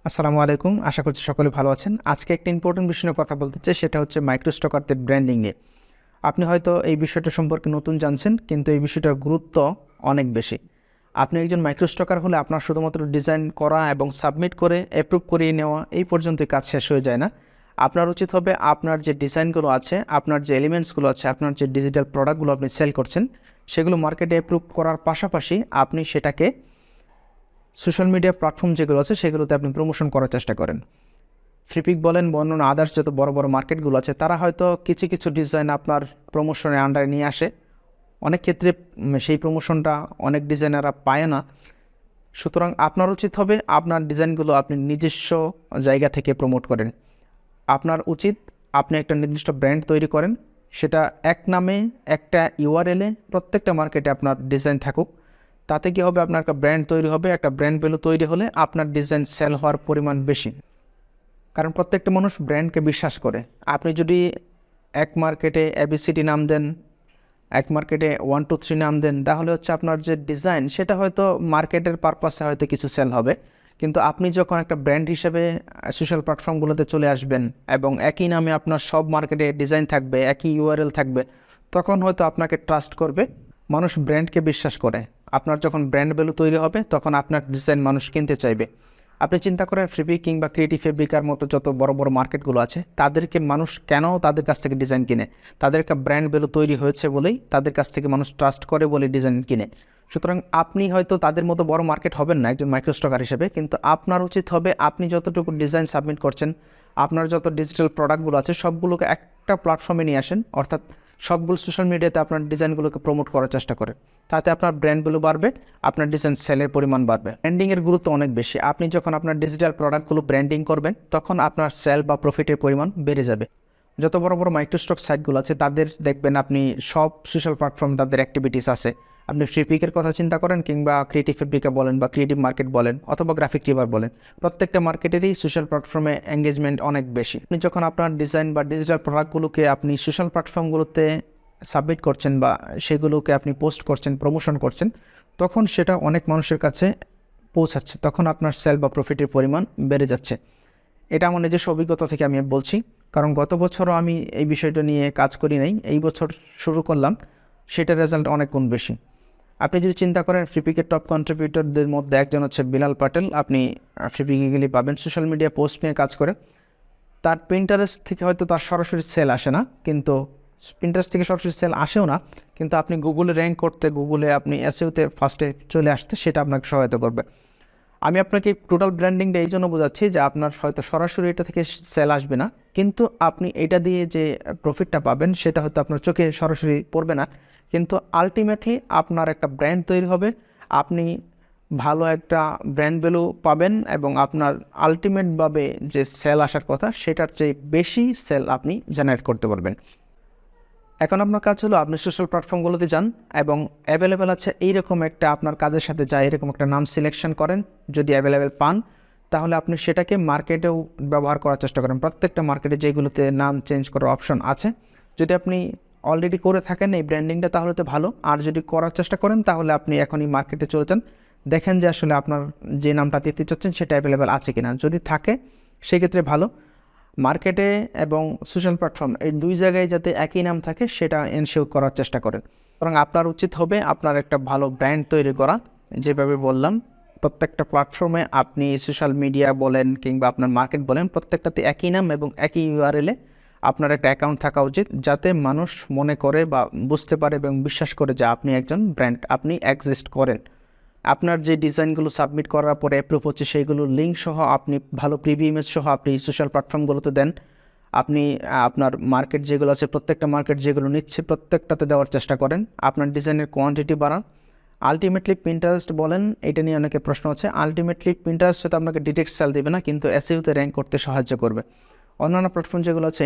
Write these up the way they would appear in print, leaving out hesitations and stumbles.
আসসালামু আলাইকুম। আশা করছি সকলে ভালো আছেন। আজকে একটা ইম্পর্টেন্ট বিষয় নিয়ে কথা বলতে চাই, সেটা হচ্ছে মাইক্রোস্টকারদের ব্র্যান্ডিং নিয়ে। আপনি হয়তো এই বিষয়টা সম্পর্কে নতুন জানছেন, কিন্তু এই বিষয়টার গুরুত্ব অনেক বেশি। আপনি একজন মাইক্রোস্টকার হলে আপনার শুধুমাত্র ডিজাইন করা এবং সাবমিট করে অ্যাপ্রুভ করিয়ে নেওয়া এই পর্যন্তই কাজ শেষ হয়ে যায় না। আপনার উচিত হবে আপনার যে ডিজাইনগুলো আছে, আপনার যে এলিমেন্টসগুলো আছে, আপনার যে ডিজিটাল প্রোডাক্টগুলো আপনি সেল করছেন, সেগুলো মার্কেটে অ্যাপ্রুভ করার পাশাপাশি আপনি সেটাকে সোশ্যাল মিডিয়া প্ল্যাটফর্ম যেগুলো আছে সেগুলোতে আপনি প্রমোশন করার চেষ্টা করেন। ফ্লিপিক বলেন বা অন্যান্য আদার্স যত বড় বড় মার্কেটগুলো আছে, তারা হয়তো কিছু কিছু ডিজাইন আপনার প্রমোশনের আন্ডারে নিয়ে আসে। অনেক ক্ষেত্রে সেই প্রমোশনটা অনেক ডিজাইনাররা পায় না। সুতরাং আপনার উচিত হবে আপনার ডিজাইনগুলো আপনি নিজস্ব জায়গা থেকে প্রমোট করেন। আপনার উচিত আপনি একটা নির্দিষ্ট ব্র্যান্ড তৈরি করেন, সেটা এক নামে একটা ইউআরএলে প্রত্যেকটা মার্কেটে আপনার ডিজাইন থাকুক। তাতে কী হবে, আপনার একটা ব্র্যান্ড তৈরি হবে। একটা ব্র্যান্ড ভ্যালু তৈরি হলে আপনার ডিজাইন সেল হওয়ার পরিমাণ বেশি, কারণ প্রত্যেকটা মানুষ ব্র্যান্ডকে বিশ্বাস করে। আপনি যদি এক মার্কেটে এবিসিডি নাম দেন, এক মার্কেটে 1 2 3 নাম দেন, তাহলে হচ্ছে আপনার যে ডিজাইন সেটা হয়তো মার্কেটের পারপাসে হয়তো কিছু সেল হবে, কিন্তু আপনি যখন একটা ব্র্যান্ড হিসেবে সোশ্যাল প্ল্যাটফর্মগুলোতে চলে আসবেন এবং একই নামে আপনার সব মার্কেটে ডিজাইন থাকবে, একই ইউআরএল থাকবে, তখন হয়তো আপনাকে ট্রাস্ট করবে। মানুষ ব্র্যান্ডকে বিশ্বাস করে। আপনার যখন ব্র্যান্ড ভ্যালু তৈরি হবে, তখন আপনার ডিজাইন মানুষ কিনতে চাইবে। আপনি চিন্তা করেন ফ্লিপি কিংবা ক্রিয়েটিভ ফেব্রিকার মতো যত বড় বড় মার্কেটগুলো আছে, তাদেরকে মানুষ কেন তাদের কাছ থেকে ডিজাইন কিনে? তাদের একটা ব্র্যান্ড ভ্যালু তৈরি হয়েছে বলেই তাদের কাছ থেকে মানুষ ট্রাস্ট করে বলে ডিজাইন কিনে। সুতরাং আপনি হয়তো তাদের মতো বড় মার্কেট হবেন না একজন মাইক্রোস্টকার হিসেবে, কিন্তু আপনার উচিত হবে আপনি যতটুকু ডিজাইন সাবমিট করছেন, আপনার যত ডিজিটাল প্রোডাক্টগুলো আছে সবগুলোকে একটা প্ল্যাটফর্মে নিয়ে আসেন, অর্থাৎ সবগুলো সোশ্যাল মিডিয়াতে আপনার ডিজাইনগুলোকে প্রমোট করার চেষ্টা করেন। তাতে আপনার ব্র্যান্ডগুলো বাড়বে, আপনার ডিজাইন সেলের পরিমাণ বাড়বে। ব্র্যান্ডিংয়ের গুরুত্ব অনেক বেশি। আপনি যখন আপনার ডিজিটাল প্রোডাক্টগুলো ব্র্যান্ডিং করবেন, তখন আপনার সেল বা প্রফিটের পরিমাণ বেড়ে যাবে। যত বড় বড় মাইক্রোস্টক সাইটগুলো আছে, তাদের দেখবেন আপনি সব সোশ্যাল প্ল্যাটফর্ম তাদের অ্যাক্টিভিটিস আছে। আপনি ফ্লিপিকের কথা চিন্তা করেন কিংবা ক্রিয়েটিভ ফেব্রিকা বলেন বা ক্রিয়েটিভ মার্কেট বলেন অথবা গ্রাফিক টিভার বলেন, প্রত্যেকটা মার্কেটেরই সোশ্যাল প্ল্যাটফর্মে এঙ্গেজমেন্ট অনেক বেশি। আপনি যখন আপনার ডিজাইন বা ডিজিটাল প্রোডাক্টগুলোকে আপনি সোশ্যাল প্ল্যাটফর্মগুলোতে সাবমিট করছেন বা সেগুলোকে আপনি পোস্ট করছেন, প্রমোশন করছেন, তখন সেটা অনেক মানুষের কাছে পৌঁছাচ্ছে, তখন আপনার সেল বা প্রফিটের পরিমাণ বেড়ে যাচ্ছে। এটা আমার নিজস্ব অভিজ্ঞতা থেকে আমি বলছি, কারণ গত বছরও আমি এই বিষয়টা নিয়ে কাজ করি নাই, এই বছর শুরু করলাম, সেটার রেজাল্ট অনেক গুণ বেশি। আপনি যদি চিন্তা করেন ফ্লিপিকের টপ কন্ট্রিবিউটরদের মধ্যে একজন হচ্ছে বিলাল পাটেল, আপনি ফ্লিপিকে গেলে পাবেন, সোশ্যাল মিডিয়া পোস্ট নিয়ে কাজ করে। তার পিন্টারেস্ট থেকে হয়তো তার সরাসরি সেল আসে না, কিন্তু পিন্টারেস্ট থেকে সরাসরি সেল আসেও না, কিন্তু আপনি গুগলে র্যাঙ্ক করতে, গুগলে আপনি এসইওতে ফার্স্টে চলে আসতে, সেটা আপনাকে সহায়তা করবে। আমি আপনাকে টোটাল ব্র্যান্ডিংটা এই জন্য বোঝাচ্ছি যে আপনার হয়তো সরাসরি এটা থেকে সেল আসবে না, কিন্তু আপনি এটা দিয়ে যে প্রফিটটা পাবেন সেটা হয়তো আপনার চোখে সরাসরি পড়বে না, কিন্তু আলটিমেটলি আপনার একটা ব্র্যান্ড তৈরি হবে, আপনি ভালো একটা ব্র্যান্ড ভ্যালু পাবেন এবং আপনার আলটিমেটভাবে যে সেল আসার কথা সেটার চেয়ে বেশি সেল আপনি জেনারেট করতে পারবেন। এখন আপনার কাজ হলো আপনি সোশ্যাল প্ল্যাটফর্মগুলোতে যান এবং অ্যাভেলেবেল আছে এইরকম একটা, আপনার কাজের সাথে যায় এরকম একটা নাম সিলেকশন করেন। যদি অ্যাভেলেবেল পান, তাহলে আপনি সেটাকে মার্কেটেও ব্যবহার করার চেষ্টা করেন। প্রত্যেকটা মার্কেটে যেগুলোতে নাম চেঞ্জ করার অপশন আছে, যদি আপনি অলরেডি করে থাকেন এই ব্র্যান্ডিংটা, তাহলে তো ভালো। আর যদি করার চেষ্টা করেন, তাহলে আপনি এখনই মার্কেটে চলে যান, দেখেন যে আসলে আপনার যে নামটা দিতে চাচ্ছেন সেটা অ্যাভেলেবেল আছে কিনা। যদি থাকে সেক্ষেত্রে ভালো। মার্কেটে এবং সোশ্যাল প্ল্যাটফর্ম এই দুই জায়গায় যাতে একই নাম থাকে সেটা এনশিওর করার চেষ্টা করেন। সুতরাং আপনার উচিত হবে আপনার একটা ভালো ব্র্যান্ড তৈরি করা। যেভাবে বললাম, প্রত্যেকটা প্ল্যাটফর্মে আপনি সোশ্যাল মিডিয়া বলেন কিংবা আপনার মার্কেট বলেন, প্রত্যেকটাতে একই নাম এবং একই ইউআরএলে আপনার একটা অ্যাকাউন্ট থাকা উচিত, যাতে মানুষ মনে করে বা বুঝতে পারে এবং বিশ্বাস করে যে আপনি একজন ব্র্যান্ড, আপনি এক্সিস্ট করেন। আপনার যে ডিজাইনগুলো সাবমিট করার পরে অ্যাপ্রুভ হচ্ছে, সেইগুলো লিঙ্ক সহ আপনি ভালো প্রিভিউ ইমেজ সহ আপনি সোশ্যাল প্ল্যাটফর্মগুলোতে দেন। আপনি আপনার মার্কেট যেগুলো আছে, প্রত্যেকটা মার্কেট যেগুলো নিচ্ছে প্রত্যেকটাতে দেওয়ার চেষ্টা করেন। আপনার ডিজাইনের কোয়ান্টিটি বাড়ান। আলটিমেটলি পিন্টারেস্ট বলেন, এটা নিয়ে অনেকে প্রশ্ন আছে, আলটিমেটলি পিন্টারেস্ট হয়তো আপনাকে ডিরেক্ট সেল দেবে না, কিন্তু এসইওতে র্যাঙ্ক করতে সাহায্য করবে। অন্যান্য প্ল্যাটফর্ম যেগুলো আছে,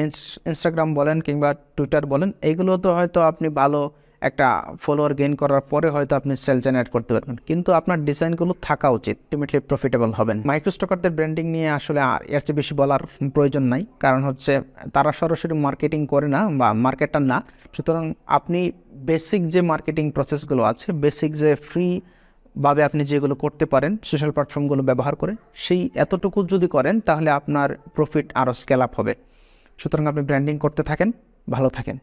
ইনস্টাগ্রাম বলেন কিংবা টুইটার বলেন, এইগুলো তো হয়তো আপনি ভালো একটা ফলোয়ার গেইন করার পরে হয়তো আপনি সেল জেনারেট করতে পারবেন, কিন্তু আপনার ডিজাইনগুলো থাকা উচিত, আলটিমেটলি প্রফিটেবল হবেন। মাইক্রোস্টকারদের ব্র্যান্ডিং নিয়ে আসলে এর চেয়ে বেশি বলার প্রয়োজন নাই, কারণ হচ্ছে তারা সরাসরি মার্কেটিং করে না বা মার্কেটার না। সুতরাং আপনি বেসিক যে মার্কেটিং প্রসেসগুলো আছে, বেসিক যে ফ্রি ভাবে আপনি যেগুলো করতে পারেন সোশ্যাল প্ল্যাটফর্মগুলো ব্যবহার করে, সেই এতটুকু যদি করেন তাহলে আপনার প্রফিট আরও স্কেল আপ হবে। সুতরাং আপনি ব্র্যান্ডিং করতে থাকেন, ভালো থাকেন।